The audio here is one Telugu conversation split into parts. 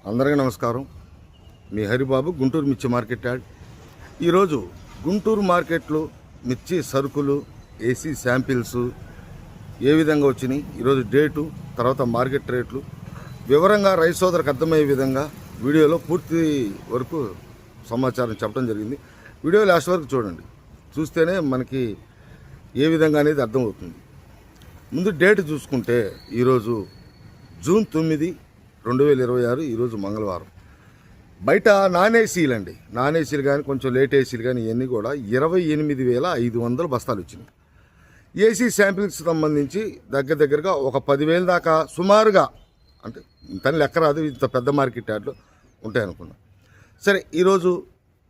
అందరికీ నమస్కారం. మీ హరిబాబు, గుంటూరు మిర్చి మార్కెట్ యాడ్. ఈరోజు గుంటూరు మార్కెట్లో మిర్చి సరుకులు, ఏసీ శాంపిల్స్ ఏ విధంగా వచ్చినాయి, ఈరోజు డేటు, తర్వాత మార్కెట్ రేట్లు వివరంగా రైతు సోదరులకు అర్థమయ్యే విధంగా వీడియోలో పూర్తి వరకు సమాచారం చెప్పడం జరిగింది. వీడియో లాస్ట్ వరకు చూడండి, చూస్తేనే మనకి ఏ విధంగా అనేది అర్థమవుతుంది. ముందు డేట్ చూసుకుంటే ఈరోజు జూన్ 9, 2026, ఈరోజు మంగళవారం. బయట నాన్ ఏసీలు కానీ కొంచెం లేట్ ఏసీలు కానీ ఇవన్నీ కూడా 28,500 బస్తాలు వచ్చినాయి. ఏసీ శాంపిల్స్ సంబంధించి దగ్గరగా ఒక 10,000 దాకా సుమారుగా, అంటే ఇంత లెక్క రాదు, ఇంత పెద్ద మార్కెట్ యార్డ్లో ఉంటాయి అనుకున్నాం. సరే, ఈరోజు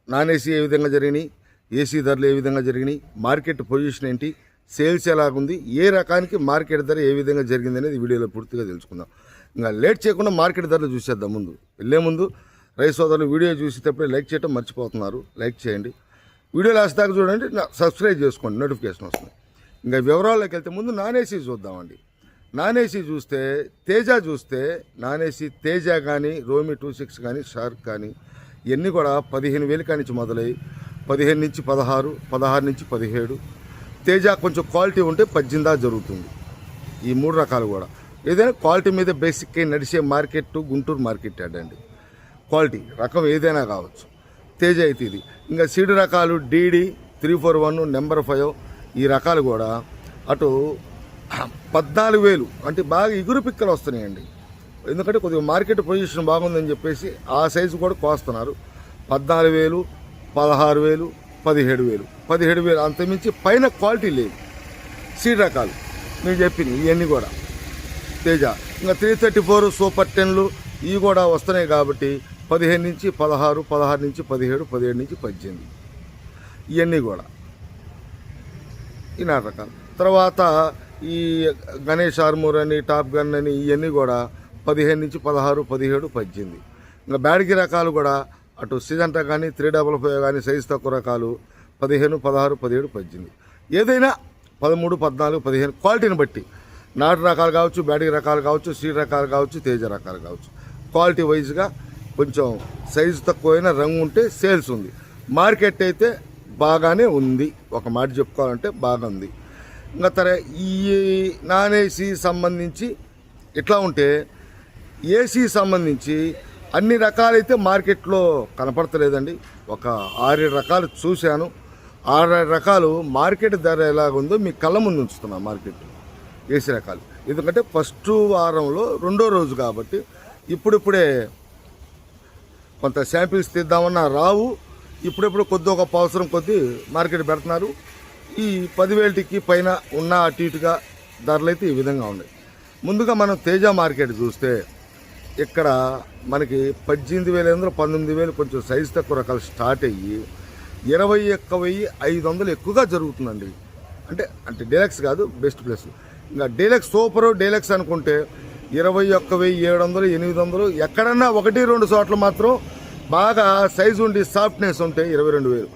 నాన్ ఏసీ ఏ విధంగా జరిగినాయి, ఏసీ ధరలు ఏ విధంగా జరిగినాయి, మార్కెట్ పొజిషన్ ఏంటి, సేల్స్ ఎలాగుంది, ఏ రకానికి మార్కెట్ ధర ఏ విధంగా జరిగింది అనేది వీడియోలో పూర్తిగా తెలుసుకుందాం. ఇంకా లేట్ చేయకుండా మార్కెట్ ధరలు చూసేద్దాం. వెళ్ళే ముందు రైతు సోదరులు వీడియో చూసేటప్పుడు లైక్ చేయడం మర్చిపోతున్నారు, లైక్ చేయండి. వీడియో లాస్ట్ దాకా చూడండి, సబ్స్క్రైబ్ చేసుకోండి, నోటిఫికేషన్ వస్తుంది. ఇంకా వివరాల్లోకి వెళ్తే ముందు నాన్ ఏసీ చూద్దామండి. నాన్ ఏసీ చూస్తే నాన్ ఏసీ తేజ కానీ, రోమి 26 కానీ, షార్క్ కానీ ఇవన్నీ కూడా 15,000 కానించి మొదలై 15 నుంచి 16, 16 నుంచి 17. తేజ కొంచెం క్వాలిటీ ఉంటే 18 దాకా జరుగుతుంది. ఈ 3 రకాలు కూడా ఏదైనా క్వాలిటీ మీద బేసిక్గా నడిచే మార్కెట్ గుంటూరు మార్కెట్ యార్డ్ అండి. క్వాలిటీ రకం ఏదైనా కావచ్చు. తేజ అయితే ఇది. ఇంకా సీడ్ రకాలు DD 341, నెంబర్ 5 ఈ రకాలు కూడా అటు 14,000, అంటే బాగా ఇగురు పిక్కలు వస్తున్నాయండి. ఎందుకంటే కొద్దిగా మార్కెట్ పొజిషన్ బాగుందని చెప్పేసి ఆ సైజు కూడా కోస్తున్నారు. 14,000, 16,000, 17,000 అంతమించి పైన క్వాలిటీ లేదు. సీడ్ రకాలు మీరు చెప్పింది ఇవన్నీ కూడా తేజ. ఇంకా 334 సూపర్ 10లు ఇవి కూడా వస్తున్నాయి కాబట్టి 15 నుంచి 16, 16 నుంచి 17, 17 నుంచి 18 ఇవన్నీ కూడా ఈ 4 రకాలు. తర్వాత ఈ గణేష్ ఆర్మూర్ అని, టాప్ గన్ అని ఇవన్నీ కూడా 15 నుంచి 16, 17, 18. ఇంకా బ్యాడ్కి రకాలు కూడా అటు సిజంటా కానీ, 355 కానీ సైజు తక్కువ రకాలు 15, 16, 17, 18. ఏదైనా 13, 14, 15 క్వాలిటీని బట్టి నాటు రకాలు కావచ్చు, బ్యాడ్కి రకాలు కావచ్చు, సీడ్ రకాలు కావచ్చు, తేజ రకాలు కావచ్చు. క్వాలిటీ వైజ్గా కొంచెం సైజు తక్కువైన రంగు ఉంటే సేల్స్ ఉంది. మార్కెట్ అయితే బాగానే ఉంది, ఒక మాట చెప్పుకోవాలంటే బాగా ఉంది. ఇంకా ఈ నాన్ ఏసీ సంబంధించి ఇట్లా ఉంటే, ఏసీ సంబంధించి అన్ని రకాలైతే మార్కెట్లో కనపడతలేదండి. ఒక 6-7 రకాలు చూశాను. 6-7 రకాలు మార్కెట్ ధర ఎలాగుందో మీ కళ్ళ ముందు ఉంచుతున్నా. మార్కెట్ ఏసీ రకాలు ఎందుకంటే ఫస్ట్ వారంలో 2వ రోజు కాబట్టి ఇప్పుడిప్పుడే కొంత శాంపిల్స్ తీద్దామన్నా రావు. ఇప్పుడెప్పుడు కొద్ది ఒక అవసరం కొద్దీ మార్కెట్ పెడుతున్నారు. ఈ 10,000కి పైన ఉన్న అటు ఇటుగా ధరలు అయితే ఈ విధంగా ఉన్నాయి. ముందుగా మనం తేజ మార్కెట్ చూస్తే ఇక్కడ మనకి 18,500, 19,000 కొంచెం సైజు తక్కువ రకాలు స్టార్ట్ అయ్యి 21,500 ఎక్కువగా జరుగుతుందండి. అంటే డీలక్స్ కాదు, బెస్ట్ ప్లస్. ఇంకా డీలక్స్, సూపర్ డీలక్స్ అనుకుంటే 21,700, 800, ఎక్కడన్నా 1-2 చోట్ల మాత్రం బాగా సైజు ఉండి సాఫ్ట్నెస్ ఉంటే 22,000.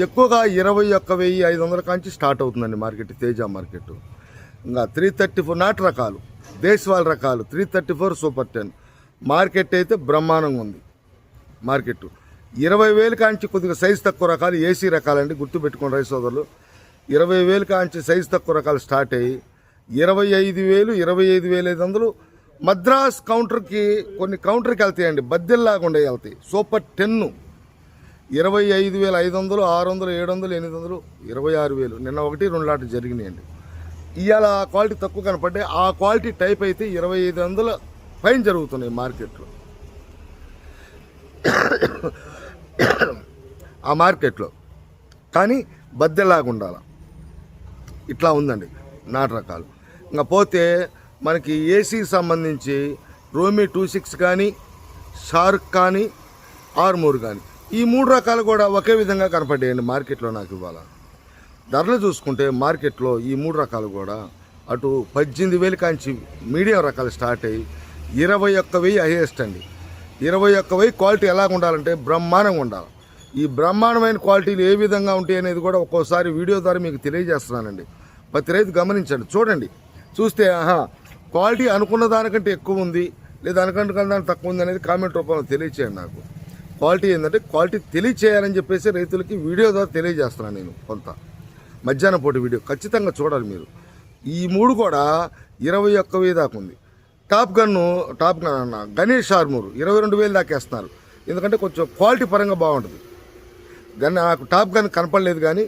ఎక్కువగా 21,500 కాంచి స్టార్ట్ అవుతుందండి మార్కెట్, తేజ మార్కెట్. ఇంకా 334 నాటు రకాలు, దేశవాళ రకాలు 334 సూపర్ 10 మార్కెట్ అయితే బ్రహ్మాండంగా ఉంది. మార్కెట్ 20,000 కాంచి కొద్దిగా సైజు తక్కువ రకాలు ఏసీ రకాలండి, గుర్తుపెట్టుకోండి రైతు సోదరులు. 20,000 కాంచి సైజు తక్కువ రకాలు స్టార్ట్ అయ్యి 25,000, 25,500 మద్రాస్ కౌంటర్కి, కొన్ని కౌంటర్కి వెళ్తాయండి, బద్దెల్లాగా ఉండే వెళ్తాయి. సూపర్ 10 25,500, 600, 700, 800, 26,000. నిన్న 1-2 లాట్లు జరిగినాయండి. ఇవాళ క్వాలిటీ తక్కువ కనపడ్డాయి. ఆ క్వాలిటీ టైప్ అయితే 2,500 పైన జరుగుతున్నాయి మార్కెట్లో. ఆ మార్కెట్లో కానీ బద్దెలాగా ఉండాలి, ఇట్లా ఉందండి నాటు రకాలు. ఇంకా పోతే మనకి ఏసీకి సంబంధించి రోమి 26 కానీ, షార్క్ కానీ, ఆర్మూర్ కానీ ఈ 3 రకాలు కూడా ఒకే విధంగా కనపడ్డాయండి మార్కెట్లో. నాకు ఇవాళ ధరలు చూసుకుంటే మార్కెట్లో ఈ 3 రకాలు కూడా అటు 18,000 కాంచి మీడియం రకాలు స్టార్ట్ అయ్యి 21,000 హైయెస్ట్ అండి. 21,000 క్వాలిటీ ఎలాగ ఉండాలంటే బ్రహ్మాండంగా ఉండాలి. ఈ బ్రహ్మాండమైన క్వాలిటీలు ఏ విధంగా ఉంటాయి అనేది కూడా ఒక్కోసారి వీడియో ద్వారా మీకు తెలియజేస్తున్నానండి. ప్రతి రైతు గమనించండి, చూడండి. చూస్తే క్వాలిటీ అనుకున్న దానికంటే ఎక్కువ ఉంది, లేదా దానికంటే దానికి తక్కువ ఉంది అనేది కామెంట్ రూపంలో తెలియచేయండి. నాకు క్వాలిటీ ఏంటంటే క్వాలిటీ తెలియచేయాలని చెప్పేసి రైతులకి వీడియో ద్వారా తెలియజేస్తున్నాను నేను. కొంత మధ్యాహ్నం పూట వీడియో ఖచ్చితంగా చూడాలి మీరు. ఈ 3 కూడా 21,000 దాకా ఉంది. టాప్ గన్ అన్న గణేష్ ఆర్మూర్ 22,000 దాకా వేస్తున్నారు. ఎందుకంటే కొంచెం క్వాలిటీ పరంగా బాగుంటుంది. నాకు టాప్ గన్ కనపడలేదు, కానీ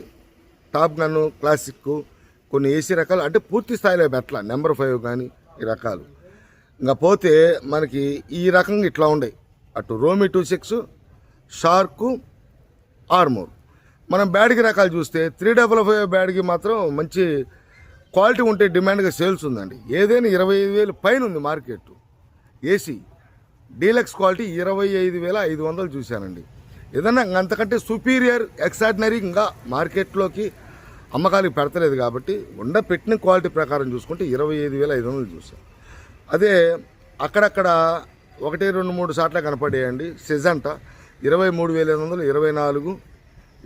టాప్ గన్ క్లాసిక్ కొన్ని ఏసీ రకాలు అంటే పూర్తి స్థాయిలో పెట్టాల. నెంబర్ 5 కానీ ఈ రకాలు. ఇంకా పోతే మనకి ఈ రకంగా ఇట్లా ఉండే అటు రోమి 26, షార్కు, ఆర్మూర్. మనం బ్యాడ్కి రకాలు చూస్తే 355 బ్యాడ్కి మాత్రం మంచి క్వాలిటీ ఉంటే డిమాండ్గా సేల్స్ ఉందండి. ఏదైనా 25,000 పైన ఉంది మార్కెట్. ఏసీ డీలక్స్ క్వాలిటీ 25,500 చూశానండి. ఏదన్నా అంతకంటే సుపీరియర్ ఎక్స్ట్రాడినరీ ఇంకా మార్కెట్లోకి అమ్మకాలకు పెడతలేదు కాబట్టి పెట్టిన క్వాలిటీ ప్రకారం చూసుకుంటే 25,500 చూసాం. అదే అక్కడక్కడ 1, 2, 3 సార్లు కనపడేయండి. సెజంటా 23,500, 24.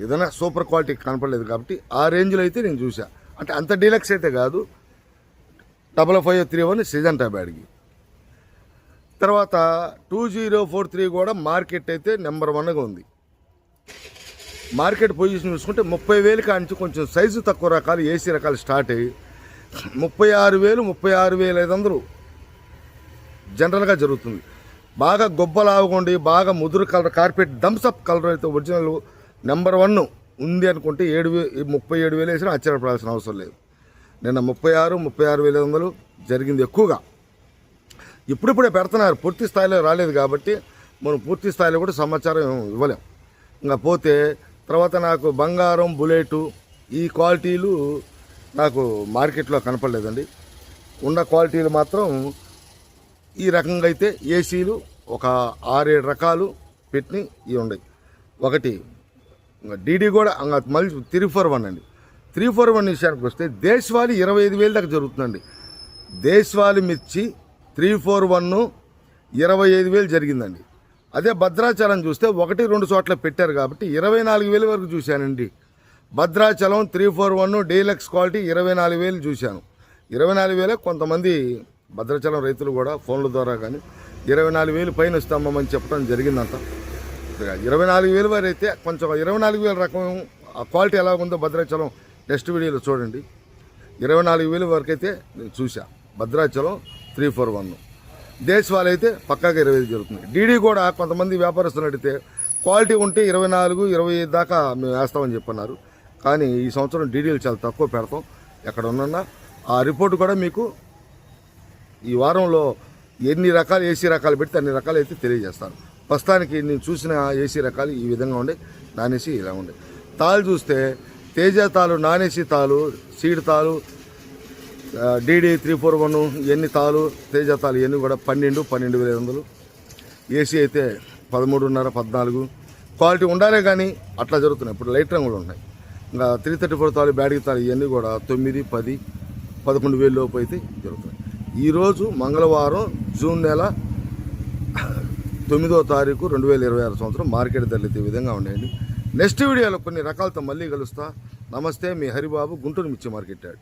ఏదైనా సూపర్ క్వాలిటీ కనపడలేదు కాబట్టి ఆ రేంజ్లో అయితే నేను చూసా. అంటే అంత డీలక్స్ అయితే కాదు. 5531 సెజంటా బ్యాడ్కి. తర్వాత 2043 కూడా మార్కెట్ అయితే నెంబర్ 1గా ఉంది. మార్కెట్ పొజిషన్ చూసుకుంటే 30,000 కాంచి కొంచెం సైజు తక్కువ రకాలు ఏసీ రకాలు స్టార్ట్ అయ్యి 36,000, 36,500 జనరల్గా జరుగుతుంది. బాగా గొప్పలాగుండి బాగా ముదురు కలర్ కార్పెట్ థమ్స్అప్ కలర్ అయితే ఒరిజినల్ నెంబర్ 1 ఉంది అనుకుంటే 37,000 వేసినా ఆశ్చర్యపడాల్సిన అవసరం లేదు. నిన్న 36,000, 36,500 జరిగింది ఎక్కువగా. ఇప్పుడిప్పుడే పెడుతున్నారు, పూర్తి స్థాయిలో రాలేదు కాబట్టి మనం పూర్తి స్థాయిలో కూడా సమాచారం ఇవ్వలేం. ఇంకా పోతే తర్వాత నాకు బంగారం, బుల్లెటు ఈ క్వాలిటీలు నాకు మార్కెట్లో కనపడలేదండి. ఉన్న క్వాలిటీలు మాత్రం ఈ రకంగా అయితే ఏసీలు ఒక 6-7 రకాలు పెట్టి ఇవి ఉన్నాయి. ఒకటి డీడీ కూడా మళ్ళీ 341 అండి. 341 విషయానికి వస్తే దేశవాళీ 25,000 దాకా జరుగుతుందండి. దేశవాళీ మిర్చి 341 25,000 జరిగిందండి. అదే భద్రాచలం చూస్తే 1-2 చోట్ల పెట్టారు కాబట్టి 24,000 వరకు చూశానండి. భద్రాచలం 341 డీలక్స్ క్వాలిటీ 24,000 చూశాను. 24,000 కొంతమంది భద్రాచలం రైతులు కూడా ఫోన్ల ద్వారా కానీ 24,000 పైన ఇస్తామని చెప్పడం జరిగిందంట. 24,000 వరకు అయితే కొంచెం 24,000 రకం క్వాలిటీ ఎలా ఉందో భద్రాచలం నెక్స్ట్ వీడియోలో చూడండి. 24,000 వరకు అయితే నేను చూసా భద్రాచలం 341. దేశవాళీ అయితే పక్కాగా 25 జరుగుతుంది. డీడీ కూడా కొంతమంది వ్యాపారస్తులు అడిగితే క్వాలిటీ ఉంటే 24, 25 దాకా మేము వేస్తామని చెప్పన్నారు. కానీ ఈ సంవత్సరం డీడీలు చాలా తక్కువ పెడతాం. ఎక్కడ ఉన్నా ఆ రిపోర్ట్ కూడా మీకు ఈ వారంలో ఎన్ని రకాలు ఏసీ రకాలు పెడితే అన్ని రకాలు అయితే తెలియజేస్తాను. ప్రస్తుతానికి నేను చూసిన ఏసీ రకాలు ఈ విధంగా ఉండే, నాన్ ఏసీ ఇలా ఉండే. తాళ్ళు చూస్తే తేజ తాలు, నాన్ ఏసీ తాలు, సీడ్ తాలు, డీడీ 341 ఇవన్నీ తాలు, తేజ తాలు ఇవన్నీ కూడా 12,500. ఏసీ అయితే 13.5, 14. క్వాలిటీ ఉండాలే కానీ అట్లా జరుగుతున్నాయి. ఇప్పుడు లైట్ రంగులు ఉన్నాయి. ఇంకా 334 తాలు, బ్యాడ్కి తాలు ఇవన్నీ కూడా 9, 10, 11,000 లోపు అయితే జరుగుతున్నాయి. ఈరోజు మంగళవారం జూన్ నెల 9వ తారీఖు 2026 సంవత్సరం మార్కెట్ ధరలు అయితే ఈ విధంగా ఉన్నాయండి. నెక్స్ట్ వీడియోలో కొన్ని రకాలతో మళ్ళీ కలుస్తా. నమస్తే, మీ హరిబాబు, గుంటూరు మిర్చి మార్కెట్ యార్డ్.